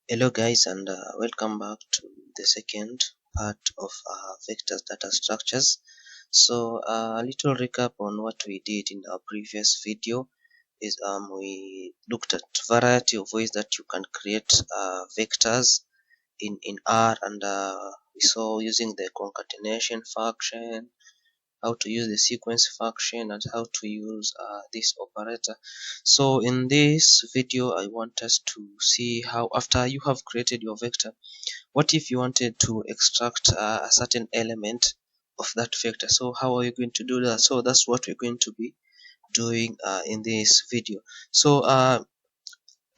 Hello guys, and welcome back to the second part of vectors data structures. So a little recap on what we did in our previous video is we looked at variety of ways that you can create vectors in R, and we saw using the concatenation function, how to use the sequence function, and how to use this operator. So in this video I want us to see how, after you have created your vector, what if you wanted to extract a certain element of that vector. So how are you going to do that? So that's what we're going to be doing in this video. So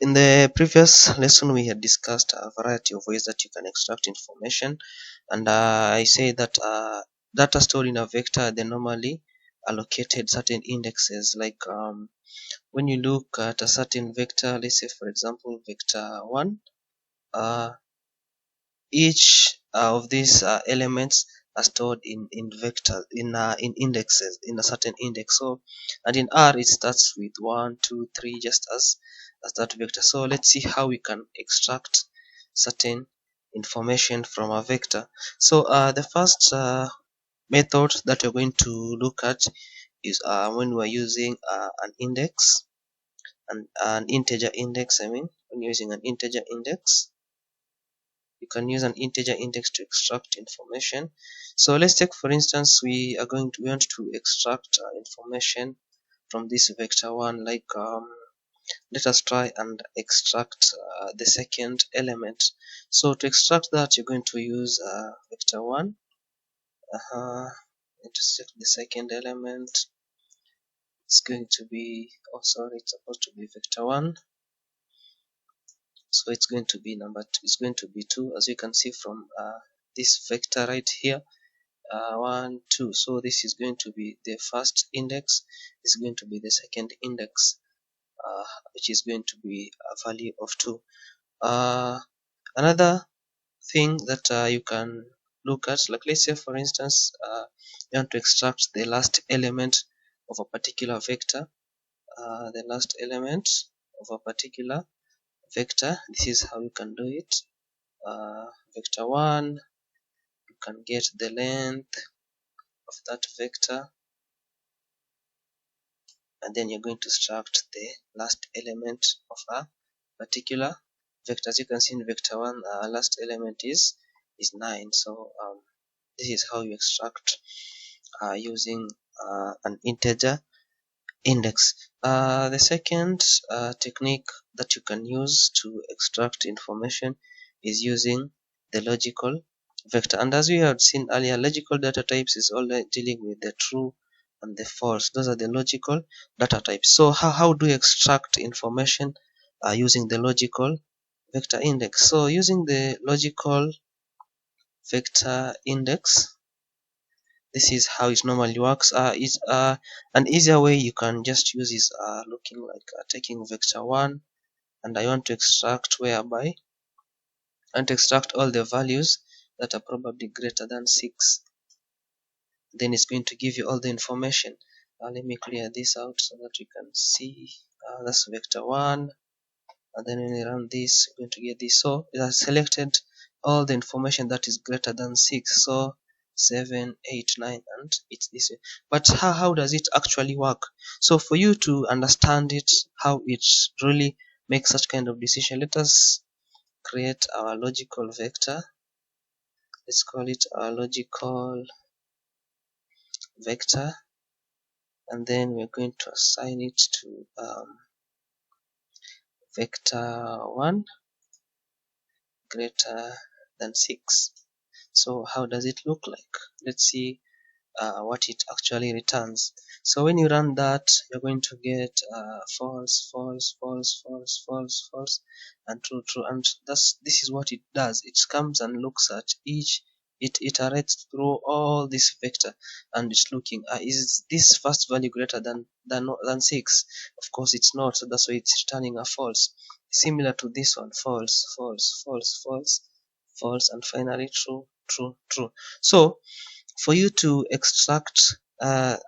in the previous lesson we had discussed a variety of ways that you can extract information, and I say that data stored in a vector, they normally allocated certain indexes. Like when you look at a certain vector, let's say for example vector 1, uh, each of these elements are stored in vector in indexes, in a certain index. So, and in R it starts with 1 2 3, just as that vector. So let's see how we can extract certain information from a vector. So the first method that we're going to look at is when we're using an index, and an integer index. I mean, when you're using an integer index, you can use an integer index to extract information. So let's take, for instance, we want to extract information from this vector 1. Like let us try and extract the second element. So to extract that, you're going to use vector 1. Intersect the second element. It's going to be, oh sorry, it's supposed to be vector 1. So it's going to be number 2. It's going to be 2, as you can see from this vector right here. 1 2. So this is going to be the first index, this is going to be the second index, which is going to be a value of 2. Another thing that you can look at, like let's say for instance you want to extract the last element of a particular vector. The last element of a particular vector, this is how you can do it. Vector 1, you can get the length of that vector, and then you're going to extract the last element of a particular vector. As you can see in vector 1, last element is 9. So this is how you extract using an integer index. The second technique that you can use to extract information is using the logical vector. And as we had seen earlier, logical data types is all dealing with the true and the false. Those are the logical data types. So how do you extract information using the logical vector index? So using the logical vector index, this is how it normally works. It's an easier way you can just use is looking like taking vector 1, and I want to extract, whereby I want to extract all the values that are probably greater than 6. Then it's going to give you all the information. Let me clear this out so that you can see. That's vector 1, and then when you run this, you're going to get this. So it has selected all the information that is greater than 6. So 7 8 9, and it's this way. But how does it actually work? So for you to understand it, how it really makes such kind of decision, let us create our logical vector. Let's call it our logical vector, and then we're going to assign it to vector 1 greater than 6. So how does it look like? Let's see what it actually returns. So when you run that, you're going to get false, false, false, false, false, false, and true, true. And this is what it does. It comes and looks at each, it iterates through all this vector, and it's looking, is this first value greater than 6? Of course it's not, so that's why it's returning a false. Similar to this one, false, false, false, false, false, and finally true, true, true. So for you to extract the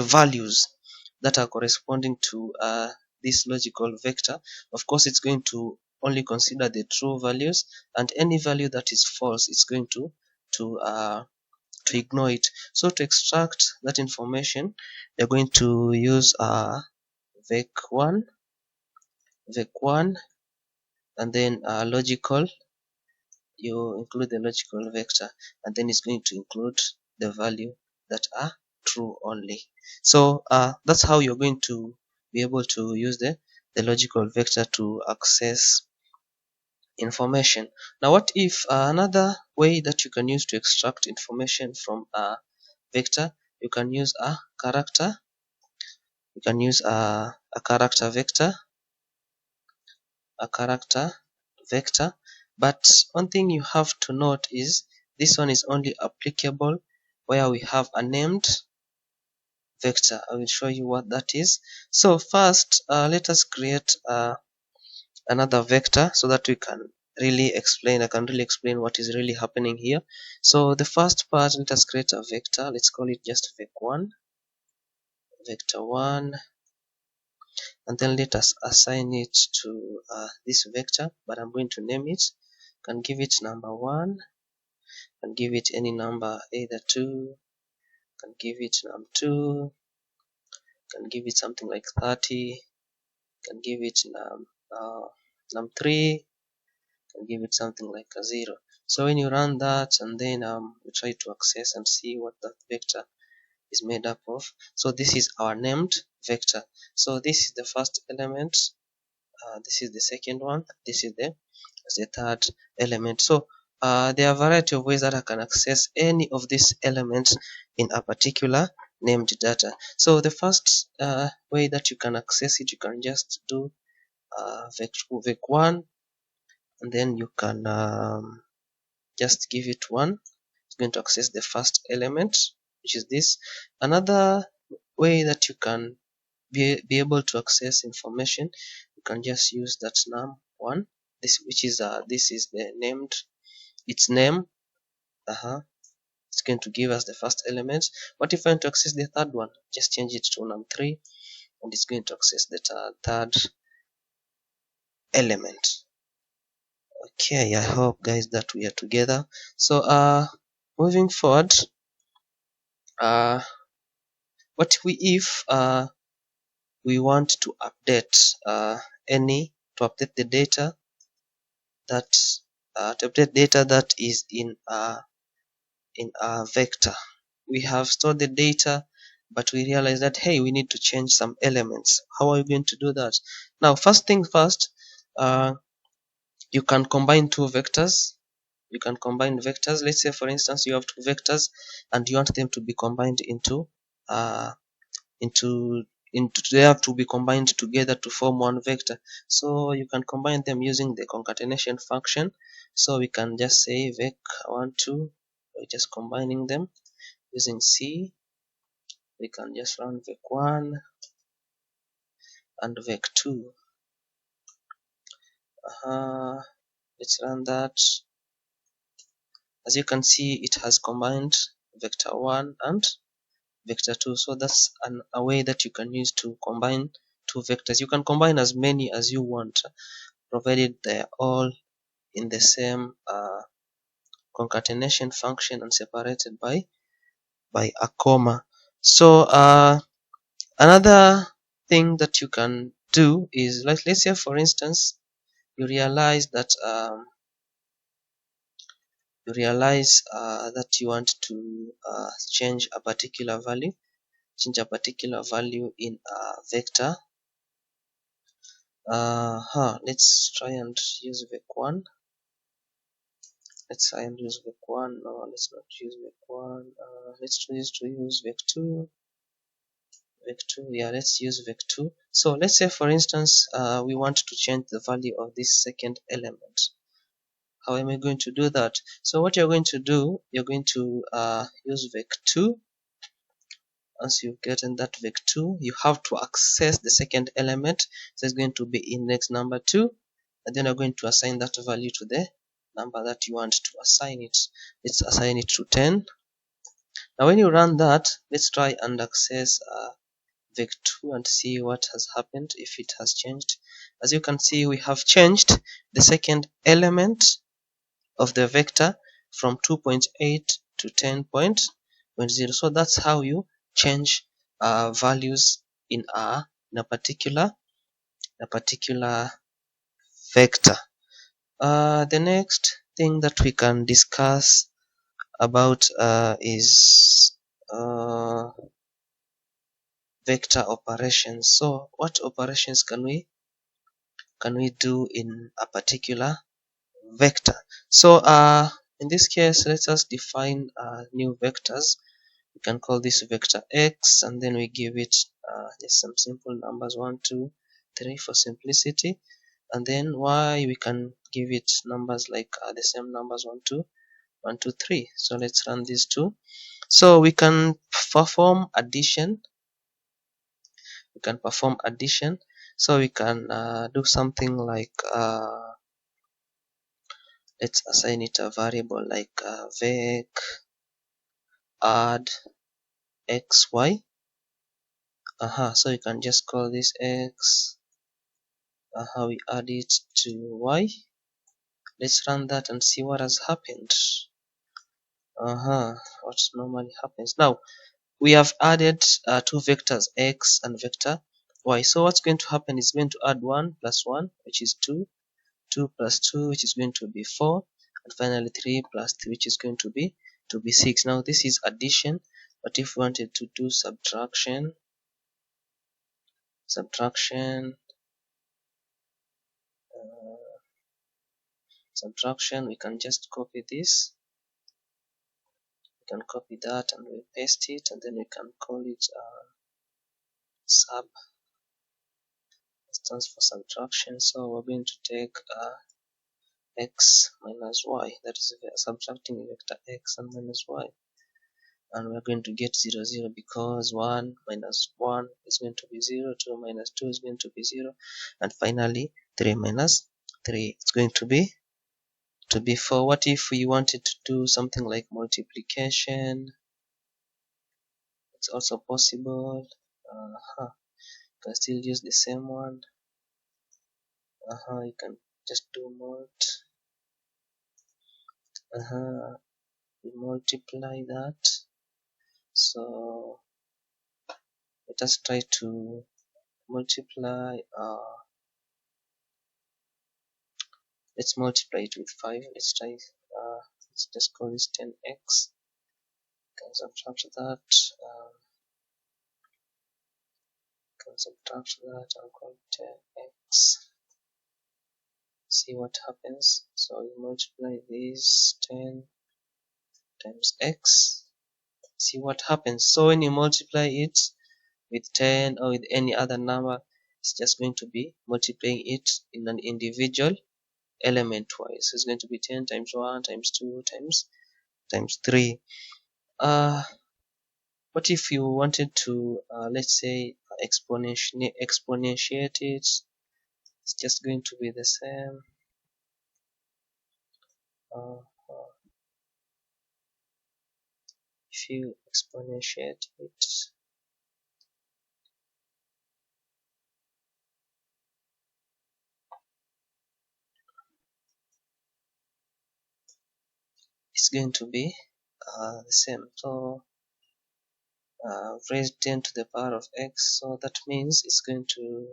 values that are corresponding to this logical vector, of course it's going to only consider the true values, and any value that is false it's going to ignore it. So to extract that information, you're going to use vec1 vec1 and then logical. You include the logical vector, and then it's going to include the value that are true only. So that's how you're going to be able to use the logical vector to access information. Now what if another way that you can use to extract information from a vector, you can use a character. You can use a character vector, but one thing you have to note is this one is only applicable where we have a named vector. I will show you what that is. So first let us create another vector so that we can really explain. I can really explain what is really happening here. So the first part, let us create a vector. Let's call it just vec1, vector1, and then let us assign it to this vector, but I'm going to name it. Can give it number 1, can give it any number, either 2, can give it num2, can give it something like 30, can give it num3, can give it something like a 0. So when you run that and then we try to access and see what that vector is made up of. So this is our named vector. So this is the first element, this is the second one, this is the third element. So there are a variety of ways that I can access any of these elements in a particular named data. So the first way that you can access it, you can just do vec1, and then you can just give it 1. It's going to access the first element, which is this. Another way that you can be able to access information, you can just use that num1, which is this is the named, its name. It's going to give us the first element. What if I want to access the third one? Just change it to num3, and it's going to access the third element. Okay, I hope guys that we are together. So moving forward, what if we want to update the data that is in a vector. We have stored the data, but we realize that hey, we need to change some elements. How are we going to do that? Now first thing first, you can combine two vectors. You can combine vectors. Let's say for instance you have two vectors and you want them to be combined they have to be combined together to form one vector. So you can combine them using the concatenation function. So we can just say vec1 2, we're just combining them using C. We can just run vec1 and vec2. Let's run that. As you can see, it has combined vector 1 and vector 2. So that's a way that you can use to combine two vectors. You can combine as many as you want, provided they're all in the same concatenation function and separated by a comma. So another thing that you can do is, like, let's say for instance you realize that you want to change a particular value in a vector. Let's try and use vec1. No, let's not use vec1. Let's choose to use vec2. Yeah, let's use vec2. So let's say for instance we want to change the value of this second element. How am I going to do that? So what you're going to do, you're going to use vec2. Once you've gotten that vec2, you have to access the second element. So it's going to be index number 2, and then you're going to assign that value to the number that you want to assign it. Let's assign it to 10. Now when you run that, let's try and access vec2 and see what has happened, if it has changed. As you can see, we have changed the second element of the vector from 2.8 to 10.0. So that's how you change values in a particular vector. The next thing that we can discuss about is vector operations. So what operations can we do in a particular vector? So in this case, let us define new vectors. We can call this vector x, and then we give it just some simple numbers 1, 2, 3 for simplicity, and then y we can give it numbers like the same numbers 1, 2, 1, 2, 3. So let's run these two. So we can perform addition. So we can do something like let's assign it a variable like vec add xy. So you can just call this x. We add it to y. Let's run that and see what has happened. What normally happens now. We have added two vectors x and vector y. So what's going to happen is going to add 1 plus 1, which is 2, 2 plus 2, which is going to be 4, and finally 3 plus 3, which is going to be 6. Now this is addition, but if we wanted to do subtraction, we can just copy this. We can copy that and we paste it, and then we can call it sub. Stands for subtraction. So we're going to take x minus y, that is subtracting vector x and minus y, and we're going to get 0 0 because 1 minus 1 is going to be 0, 2 minus 2 is going to be 0, and finally 3 minus 3 it's going to be 4. What if we wanted to do something like multiplication? It's also possible. You can still use the same one. You can just do mult. We multiply that. So let us try to multiply. Let's multiply it with 5. Let's try. Let's just call this 10x. Can subtract that. And call it 10x. See what happens. So we multiply this 10 times x. See what happens. So when you multiply it with 10 or with any other number, it's just going to be multiplying it in an individual element wise. So it's going to be 10 times 1 times 2 times 3. What if you wanted to let's say exponentiate it? It's just going to be the same. If you exponentiate it, it's going to be the same. So raised 10 to the power of x, so that means it's going to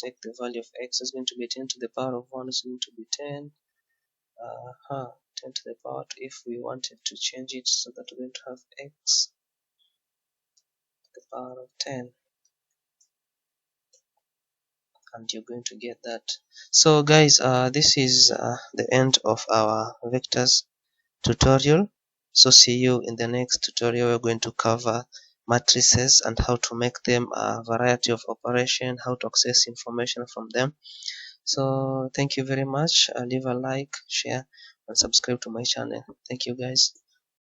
take the value of x is going to be 10 to the power of 1 is going to be 10. 10 to the power 2. If we wanted to change it so that we're going to have x to the power of 10, and you're going to get that. So guys, this is the end of our vectors tutorial. So see you in the next tutorial. We're going to cover matrices and how to make them a variety of operation, how to access information from them. So thank you very much. Leave a like, share, and subscribe to my channel. Thank you guys.